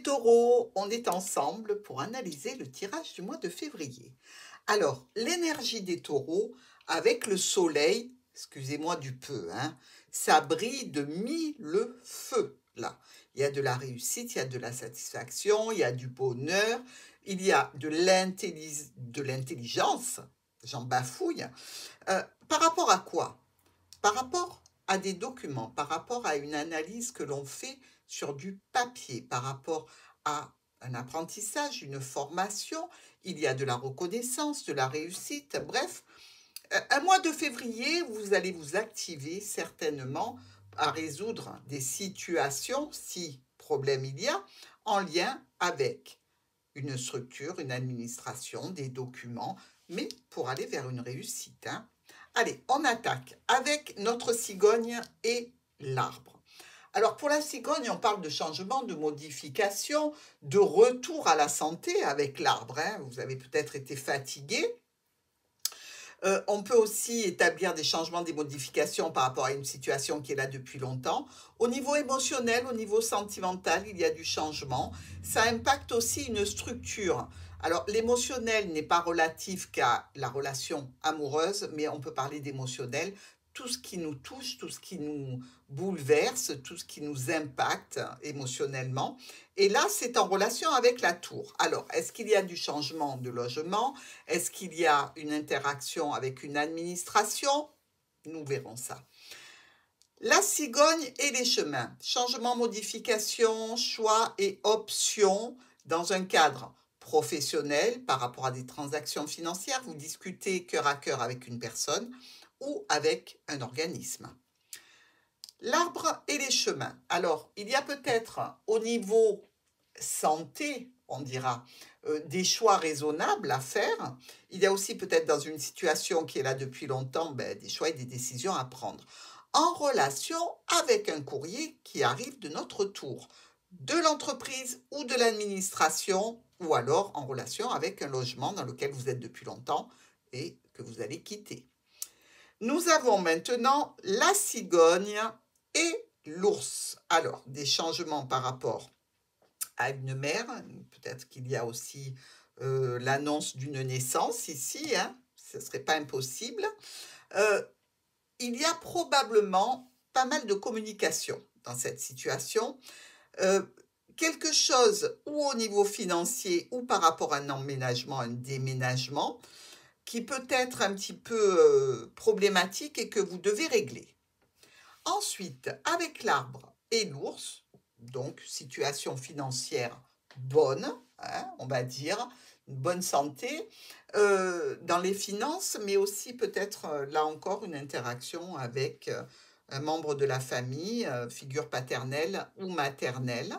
taureaux, on est ensemble pour analyser le tirage du mois de février. Alors, l'énergie des taureaux, avec le soleil, excusez-moi du peu, hein, ça brille de mille feux, là. Il y a de la réussite, il y a de la satisfaction, il y a du bonheur, il y a de l'intelligence, j'en bafouille. Par rapport à quoi? Par rapport à des documents, par rapport à une analyse que l'on fait sur du papier, par rapport à un apprentissage, une formation, il y a de la reconnaissance, de la réussite, bref, un mois de février, vous allez vous activer certainement à résoudre des situations, si problème il y a, en lien avec une structure, une administration, des documents, mais pour aller vers une réussite, hein. Allez, on attaque avec notre cigogne et l'arbre. Alors pour la cigogne, on parle de changement, de modification, de retour à la santé avec l'arbre, hein. Vous avez peut-être été fatigué. On peut aussi établir des changements, des modifications par rapport à une situation qui est là depuis longtemps. Au niveau émotionnel, au niveau sentimental, il y a du changement. Ça impacte aussi une structure. Alors, l'émotionnel n'est pas relatif qu'à la relation amoureuse, mais on peut parler d'émotionnel. Tout ce qui nous touche, tout ce qui nous bouleverse, tout ce qui nous impacte émotionnellement. Et là, c'est en relation avec la tour. Alors, est-ce qu'il y a du changement de logement? Est-ce qu'il y a une interaction avec une administration? Nous verrons ça. La cigogne et les chemins. Changement, modification, choix et options dans un cadre professionnel par rapport à des transactions financières. Vous discutez cœur à cœur avec une personne ou avec un organisme. L'arbre et les chemins. Alors, il y a peut-être au niveau santé, on dira, des choix raisonnables à faire. Il y a aussi peut-être dans une situation qui est là depuis longtemps, des choix et des décisions à prendre. En relation avec un courrier qui arrive de notre tour, de l'entreprise ou de l'administration, ou alors en relation avec un logement dans lequel vous êtes depuis longtemps et que vous allez quitter. Nous avons maintenant la cigogne et l'ours. Alors, des changements par rapport à une mère, peut-être qu'il y a aussi l'annonce d'une naissance ici, hein, ce ne serait pas impossible. Il y a probablement pas mal de communication dans cette situation. Quelque chose ou au niveau financier ou par rapport à un emménagement, un déménagement, qui peut être un petit peu problématique et que vous devez régler. Ensuite, avec l'arbre et l'ours, donc situation financière bonne, hein, on va dire, une bonne santé dans les finances, mais aussi peut-être là encore une interaction avec un membre de la famille, figure paternelle ou maternelle,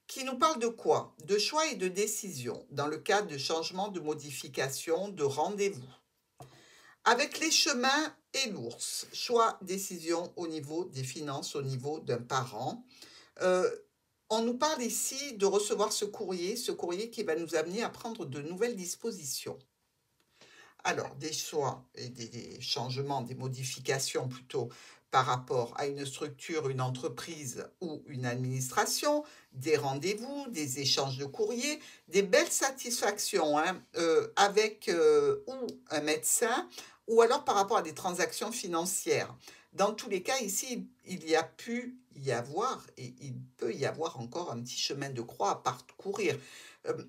qui nous parle de quoi? De choix et de décision dans le cadre de changement, de modification, de rendez-vous. Avec les chemins et l'ours, choix, décision au niveau des finances, au niveau d'un parent. On nous parle ici de recevoir ce courrier qui va nous amener à prendre de nouvelles dispositions. Alors, des choix et des changements, des modifications plutôt par rapport à une structure, une entreprise ou une administration, des rendez-vous, des échanges de courriers, des belles satisfactions hein, avec ou un médecin ou alors par rapport à des transactions financières. Dans tous les cas, ici, il y a pu y avoir et il peut y avoir encore un petit chemin de croix à parcourir. Euh,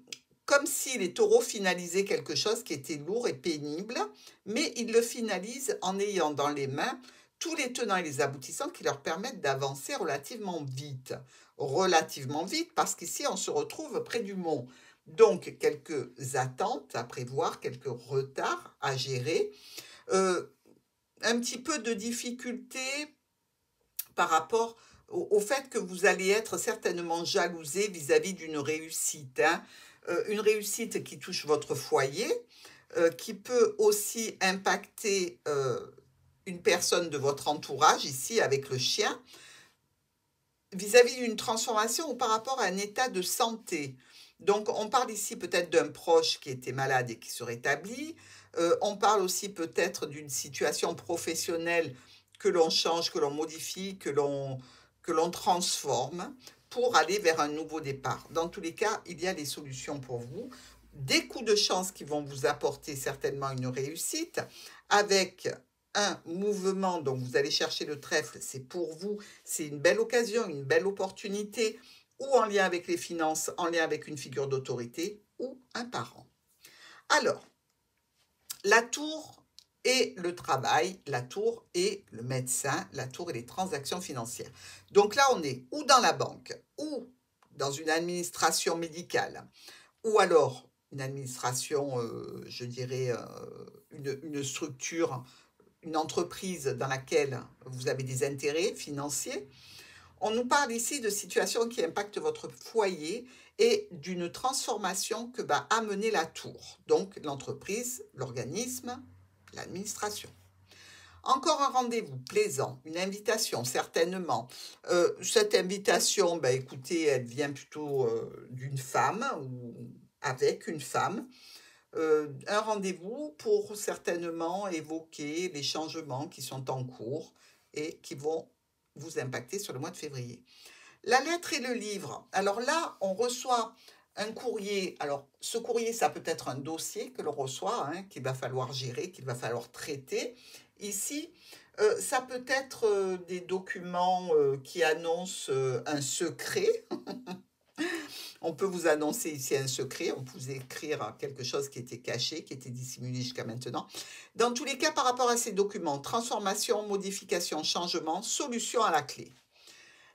Comme si les taureaux finalisaient quelque chose qui était lourd et pénible, mais ils le finalisent en ayant dans les mains tous les tenants et les aboutissants qui leur permettent d'avancer relativement vite. Relativement vite, parce qu'ici, on se retrouve près du mont. Donc, quelques attentes à prévoir, quelques retards à gérer, un petit peu de difficulté par rapport au fait que vous allez être certainement jalousé vis-à-vis d'une réussite, hein. Une réussite qui touche votre foyer, qui peut aussi impacter une personne de votre entourage, ici avec le chien, vis-à-vis d'une transformation ou par rapport à un état de santé. Donc, on parle ici peut-être d'un proche qui était malade et qui se rétablit. On parle aussi peut-être d'une situation professionnelle que l'on change, que l'on modifie, que l'on transforme pour aller vers un nouveau départ. Dans tous les cas, il y a des solutions pour vous, des coups de chance qui vont vous apporter certainement une réussite, avec un mouvement, donc vous allez chercher le trèfle, c'est pour vous, c'est une belle occasion, une belle opportunité, ou en lien avec les finances, en lien avec une figure d'autorité ou un parent. Alors, la tour et le travail, la tour et le médecin, la tour et les transactions financières. Donc là, on est ou dans la banque, ou dans une administration médicale, ou alors une administration, je dirais, une structure, une entreprise dans laquelle vous avez des intérêts financiers. On nous parle ici de situations qui impactent votre foyer et d'une transformation que va amener la tour, donc l'entreprise, l'organisme, l'administration. Encore un rendez-vous plaisant, une invitation certainement. Cette invitation, ben, écoutez, elle vient plutôt d'une femme ou avec une femme. Un rendez-vous pour certainement évoquer les changements qui sont en cours et qui vont vous impacter sur le mois de février. La lettre et le livre. Alors là, on reçoit un courrier. Alors, ce courrier, ça peut être un dossier que l'on reçoit, hein, qu'il va falloir gérer, qu'il va falloir traiter. Ici, ça peut être des documents qui annoncent un secret. On peut vous annoncer ici un secret, on peut vous écrire quelque chose qui était caché, qui était dissimulé jusqu'à maintenant. Dans tous les cas, par rapport à ces documents, transformation, modification, changement, solution à la clé.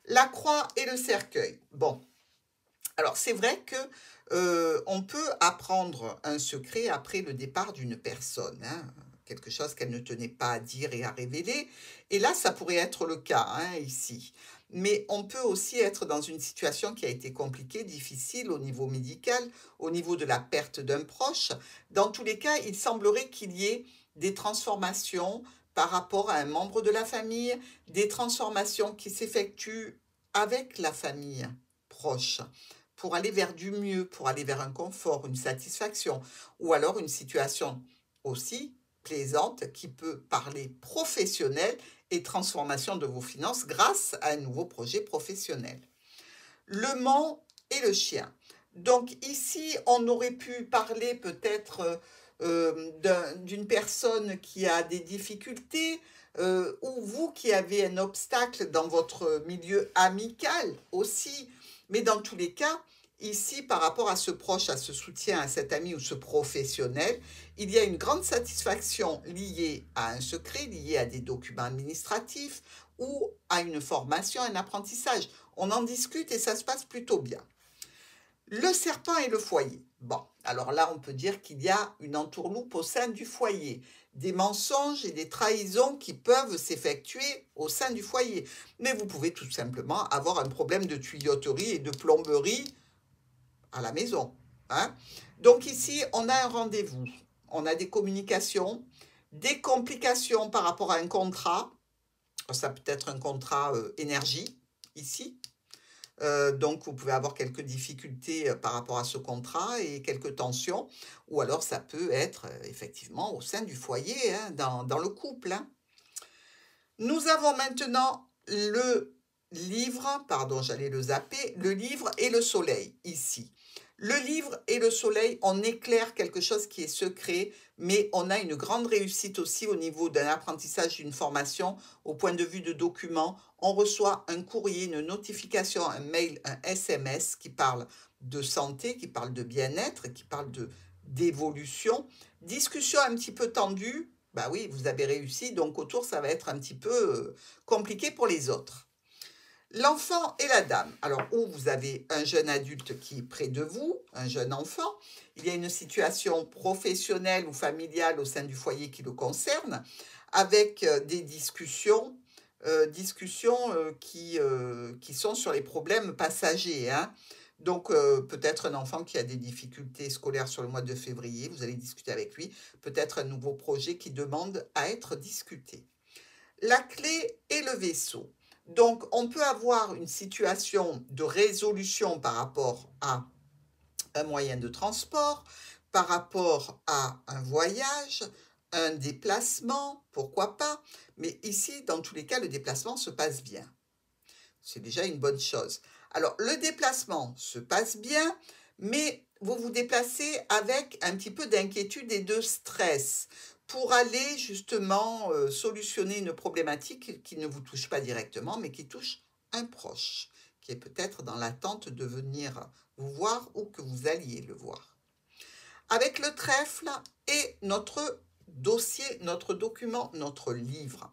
La croix et le cercueil. Bon, alors c'est vrai que on peut apprendre un secret après le départ d'une personne, hein, quelque chose qu'elle ne tenait pas à dire et à révéler. Et là, ça pourrait être le cas, hein, ici. Mais on peut aussi être dans une situation qui a été compliquée, difficile au niveau médical, au niveau de la perte d'un proche. Dans tous les cas, il semblerait qu'il y ait des transformations par rapport à un membre de la famille, des transformations qui s'effectuent avec la famille proche pour aller vers du mieux, pour aller vers un confort, une satisfaction, ou alors une situation aussi plaisante qui peut parler professionnel et transformation de vos finances grâce à un nouveau projet professionnel. Le mont et le chien. Donc ici, on aurait pu parler peut-être d'une personne qui a des difficultés, ou vous qui avez un obstacle dans votre milieu amical aussi. Mais dans tous les cas, ici, par rapport à ce proche, à ce soutien, à cet ami ou ce professionnel, il y a une grande satisfaction liée à un secret, liée à des documents administratifs ou à une formation, un apprentissage. On en discute et ça se passe plutôt bien. Le serpent et le foyer. Bon, alors là, on peut dire qu'il y a une entourloupe au sein du foyer, des mensonges et des trahisons qui peuvent s'effectuer au sein du foyer. Mais vous pouvez tout simplement avoir un problème de tuyauterie et de plomberie à la maison, hein. Donc ici, on a un rendez-vous, on a des communications, des complications par rapport à un contrat. Ça peut être un contrat énergie, ici. Donc, vous pouvez avoir quelques difficultés par rapport à ce contrat et quelques tensions. Ou alors, ça peut être effectivement au sein du foyer, hein, dans le couple, hein. Nous avons maintenant le livre, pardon, j'allais le zapper, le livre et le soleil, ici. Le livre et le soleil, on éclaire quelque chose qui est secret, mais on a une grande réussite aussi au niveau d'un apprentissage, d'une formation, au point de vue de documents. On reçoit un courrier, une notification, un mail, un SMS qui parle de santé, qui parle de bien-être, qui parle d'évolution. Discussion un petit peu tendue, bah oui, vous avez réussi, donc autour, ça va être un petit peu compliqué pour les autres. L'enfant et la dame. Alors, où vous avez un jeune adulte qui est près de vous, un jeune enfant, il y a une situation professionnelle ou familiale au sein du foyer qui le concerne, avec des discussions, qui sont sur les problèmes passagers, hein. Donc, peut-être un enfant qui a des difficultés scolaires sur le mois de février, vous allez discuter avec lui, peut-être un nouveau projet qui demande à être discuté. La clé et le vaisseau. Donc, on peut avoir une situation de résolution par rapport à un moyen de transport, par rapport à un voyage, un déplacement, pourquoi pas. Mais ici, dans tous les cas, le déplacement se passe bien. C'est déjà une bonne chose. Alors, le déplacement se passe bien, mais vous vous déplacez avec un petit peu d'inquiétude et de stress pour aller justement solutionner une problématique qui ne vous touche pas directement, mais qui touche un proche, qui est peut-être dans l'attente de venir vous voir ou que vous alliez le voir. Avec le trèfle et notre dossier, notre document, notre livre.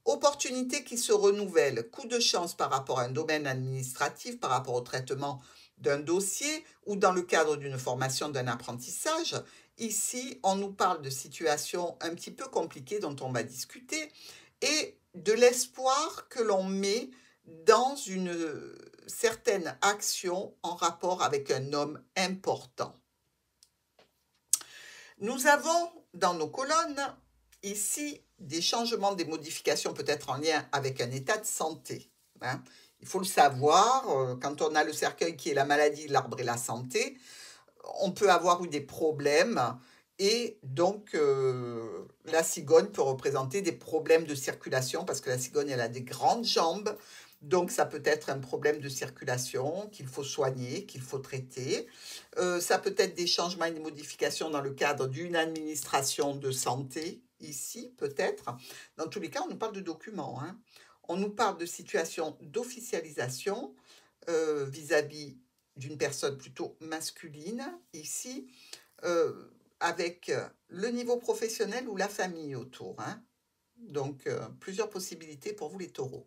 Opportunité qui se renouvelle, coup de chance par rapport à un domaine administratif, par rapport au traitement d'un dossier ou dans le cadre d'une formation, d'un apprentissage. Ici, on nous parle de situations un petit peu compliquées dont on va discuter et de l'espoir que l'on met dans une certaine action en rapport avec un homme important. Nous avons dans nos colonnes ici des changements, des modifications peut-être en lien avec un état de santé. Hein. Il faut le savoir, quand on a le cercueil qui est la maladie, l'arbre et la santé, on peut avoir eu des problèmes et donc la cigogne peut représenter des problèmes de circulation parce que la cigogne elle a des grandes jambes, donc ça peut être un problème de circulation qu'il faut soigner, qu'il faut traiter. Ça peut être des changements et des modifications dans le cadre d'une administration de santé, ici peut-être. Dans tous les cas, on nous parle de documents. Hein. On nous parle de situations d'officialisation vis-à-vis d'une personne plutôt masculine, ici, avec le niveau professionnel ou la famille autour. Hein. Donc, plusieurs possibilités pour vous les taureaux.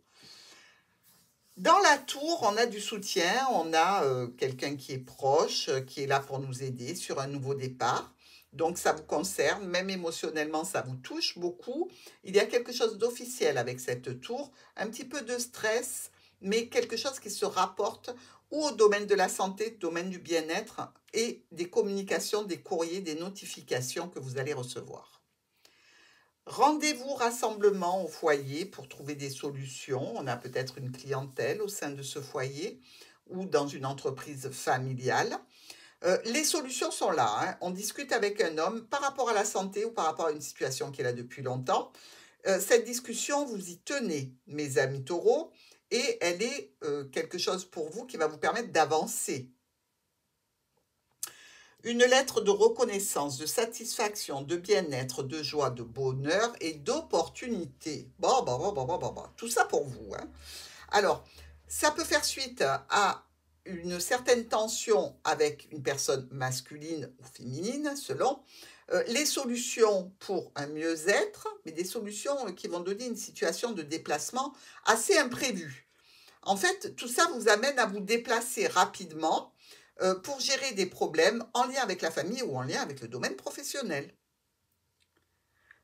Dans la tour, on a du soutien, on a quelqu'un qui est proche, qui est là pour nous aider sur un nouveau départ. Donc, ça vous concerne, même émotionnellement, ça vous touche beaucoup. Il y a quelque chose d'officiel avec cette tour, un petit peu de stress, mais quelque chose qui se rapporte ou au domaine de la santé, domaine du bien-être et des communications, des courriers, des notifications que vous allez recevoir. Rendez-vous rassemblement au foyer pour trouver des solutions. On a peut-être une clientèle au sein de ce foyer ou dans une entreprise familiale. Les solutions sont là. Hein. On discute avec un homme par rapport à la santé ou par rapport à une situation qui est là depuis longtemps. Cette discussion, vous y tenez, mes amis taureaux, et elle est quelque chose pour vous qui va vous permettre d'avancer. Une lettre de reconnaissance, de satisfaction, de bien-être, de joie, de bonheur et d'opportunité. Bon, tout ça pour vous. Hein. Alors, ça peut faire suite à une certaine tension avec une personne masculine ou féminine, selon les solutions pour un mieux-être, mais des solutions qui vont donner une situation de déplacement assez imprévue. En fait, tout ça vous amène à vous déplacer rapidement pour gérer des problèmes en lien avec la famille ou en lien avec le domaine professionnel.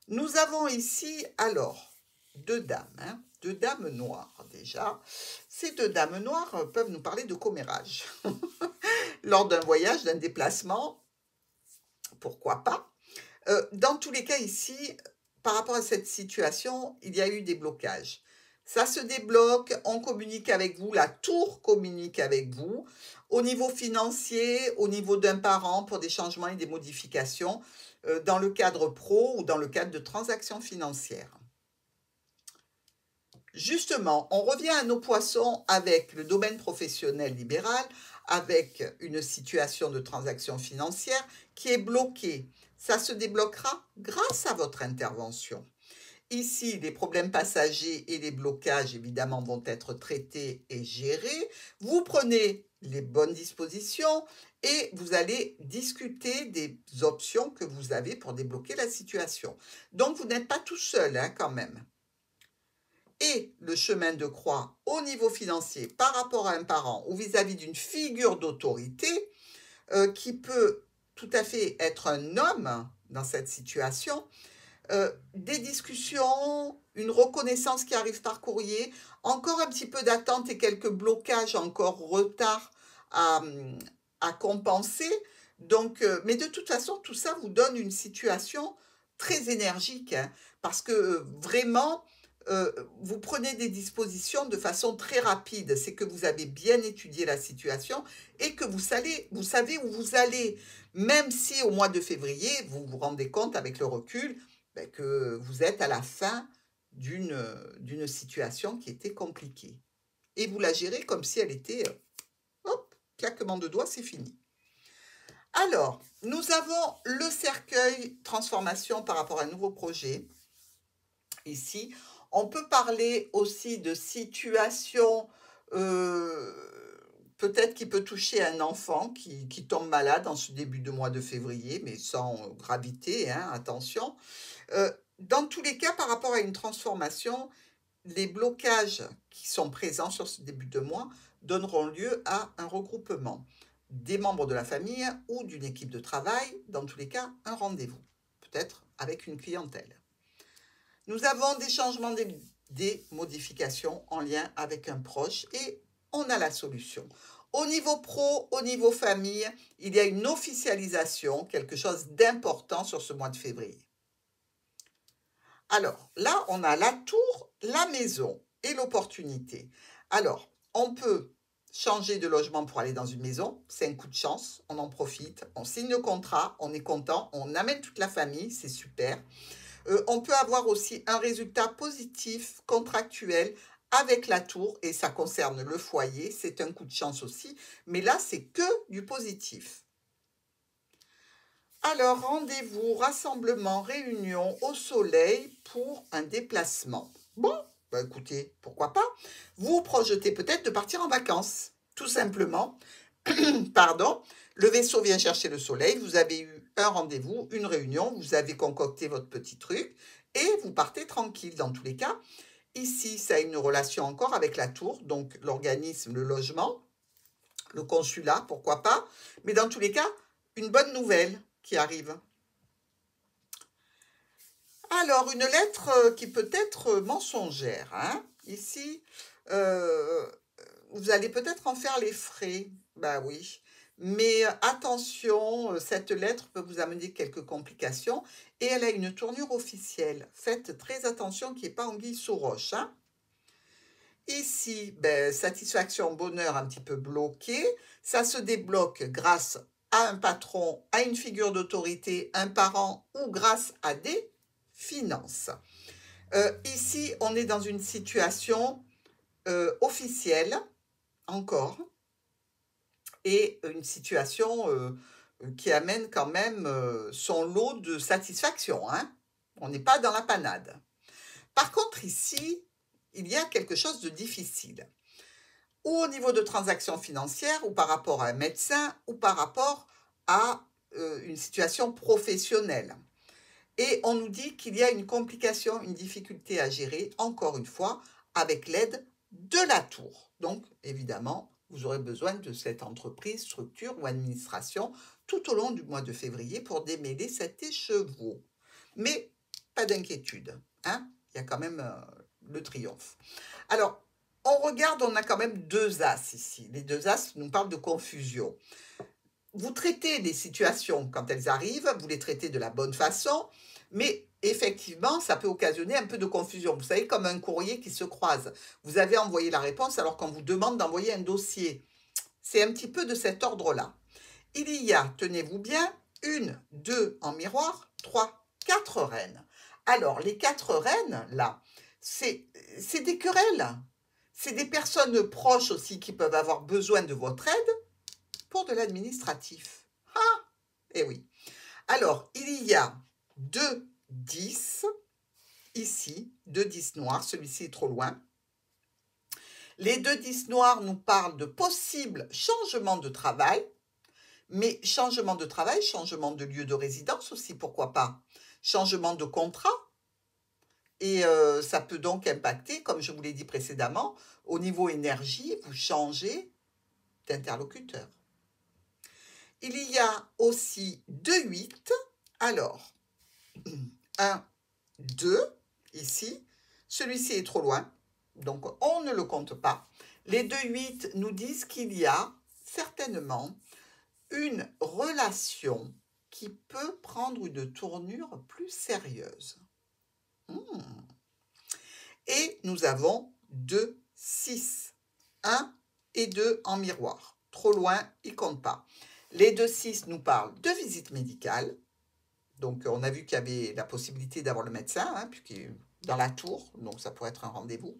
Nous avons ici alors deux dames, hein, deux dames noires déjà. Ces deux dames noires peuvent nous parler de commérage. Lors d'un voyage, d'un déplacement, pourquoi pas. Dans tous les cas ici, par rapport à cette situation, il y a eu des blocages. Ça se débloque, on communique avec vous, la tour communique avec vous, au niveau financier, au niveau d'un parent pour des changements et des modifications, dans le cadre pro ou dans le cadre de transactions financières. Justement, on revient à nos poissons avec le domaine professionnel libéral, avec une situation de transaction financière qui est bloquée. Ça se débloquera grâce à votre intervention. Ici, les problèmes passagers et les blocages, évidemment, vont être traités et gérés. Vous prenez les bonnes dispositions et vous allez discuter des options que vous avez pour débloquer la situation. Donc, vous n'êtes pas tout seul, hein, quand même. Et le chemin de croix au niveau financier par rapport à un parent ou vis-à-vis d'une figure d'autorité qui peut tout à fait être un homme dans cette situation, des discussions, une reconnaissance qui arrive par courrier, encore un petit peu d'attente et quelques blocages, encore retard à compenser. Donc, mais de toute façon, tout ça vous donne une situation très énergique, hein, parce que vraiment, vous prenez des dispositions de façon très rapide. C'est que vous avez bien étudié la situation et que vous savez où vous allez. Même si au mois de février, vous vous rendez compte avec le recul que vous êtes à la fin d'une situation qui était compliquée. Et vous la gérez comme si elle était claquement de doigts, c'est fini. Alors, nous avons le cercueil transformation par rapport à un nouveau projet. Ici, on peut parler aussi de situation peut-être qui peut toucher un enfant qui tombe malade en ce début de mois de février, mais sans gravité, hein, attention. Dans tous les cas, par rapport à une transformation, les blocages qui sont présents sur ce début de mois donneront lieu à un regroupement des membres de la famille ou d'une équipe de travail, dans tous les cas, un rendez-vous, peut-être avec une clientèle. Nous avons des changements, des modifications en lien avec un proche et on a la solution. Au niveau pro, au niveau famille, il y a une officialisation, quelque chose d'important sur ce mois de février. Alors, là, on a la tour, la maison et l'opportunité. Alors, on peut changer de logement pour aller dans une maison, c'est un coup de chance, on en profite, on signe le contrat, on est content, on amène toute la famille, c'est super. On peut avoir aussi un résultat positif contractuel avec la tour et ça concerne le foyer, c'est un coup de chance aussi, mais là, c'est que du positif. Alors, rendez-vous, rassemblement, réunion au soleil pour un déplacement. Bon, bah écoutez, pourquoi pas? Vous projetez peut-être de partir en vacances, tout simplement. Pardon, le vaisseau vient chercher le soleil, vous avez eu un rendez-vous, une réunion, vous avez concocté votre petit truc et vous partez tranquille dans tous les cas. Ici, ça a une relation encore avec la tour, donc l'organisme, le logement, le consulat, pourquoi pas. Mais dans tous les cas, une bonne nouvelle qui arrive. Alors, une lettre qui peut être mensongère. Hein. Ici, vous allez peut-être en faire les frais. Bah oui. Mais attention, cette lettre peut vous amener quelques complications et elle a une tournure officielle. Faites très attention qu'il n'y ait pas anguille sous roche. Hein. Ici, ben, satisfaction, bonheur un petit peu bloqué. Ça se débloque grâce à un patron, à une figure d'autorité, un parent ou grâce à des finances. Ici, on est dans une situation officielle, encore, et une situation qui amène quand même son lot de satisfaction. Hein. On n'est pas dans la panade. Par contre, ici, il y a quelque chose de difficile. Ou au niveau de transactions financières, ou par rapport à un médecin, ou par rapport à une situation professionnelle. Et on nous dit qu'il y a une complication, une difficulté à gérer, encore une fois, avec l'aide de la tour. Donc, évidemment, vous aurez besoin de cette entreprise, structure ou administration tout au long du mois de février pour démêler cet écheveau. Mais pas d'inquiétude, hein, il y a quand même le triomphe. Alors, on regarde, on a quand même deux as ici. Les deux as nous parlent de confusion. Vous traitez des situations quand elles arrivent, vous les traitez de la bonne façon, mais effectivement, ça peut occasionner un peu de confusion. Vous savez, comme un courrier qui se croise. Vous avez envoyé la réponse alors qu'on vous demande d'envoyer un dossier. C'est un petit peu de cet ordre-là. Il y a, tenez-vous bien, 1, 2 en miroir, 3, 4 reines. Alors, les 4 reines, là, c'est des querelles. C'est des personnes proches aussi qui peuvent avoir besoin de votre aide pour de l'administratif. Ah, eh oui. Alors, il y a 2 10 ici, 2 10 noirs, celui-ci est trop loin. Les 2 10 noirs nous parlent de possibles changements de travail, mais changement de travail, changement de lieu de résidence aussi, pourquoi pas. Changement de contrat, et ça peut donc impacter, comme je vous l'ai dit précédemment, au niveau énergie, vous changez d'interlocuteur. Il y a aussi 2 8. Alors, 1, 2, ici. Celui-ci est trop loin, donc on ne le compte pas. Les 2 8 nous disent qu'il y a certainement une relation qui peut prendre une tournure plus sérieuse. Et nous avons 2 6. 1 et 2 en miroir. Trop loin, il ne compte pas. Les 2 6 nous parlent de visite médicale. Donc, on a vu qu'il y avait la possibilité d'avoir le médecin, hein, puisqu'il est dans la tour, donc ça pourrait être un rendez-vous.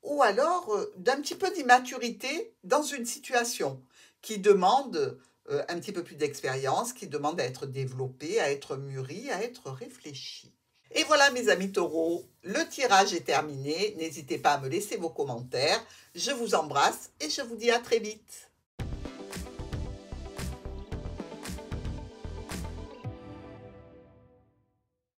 ou alors d'un petit peu d'immaturité dans une situation qui demande un petit peu plus d'expérience, qui demande à être développée, à être mûrie, à être réfléchie. Et voilà mes amis taureaux, le tirage est terminé. N'hésitez pas à me laisser vos commentaires. Je vous embrasse et je vous dis à très vite.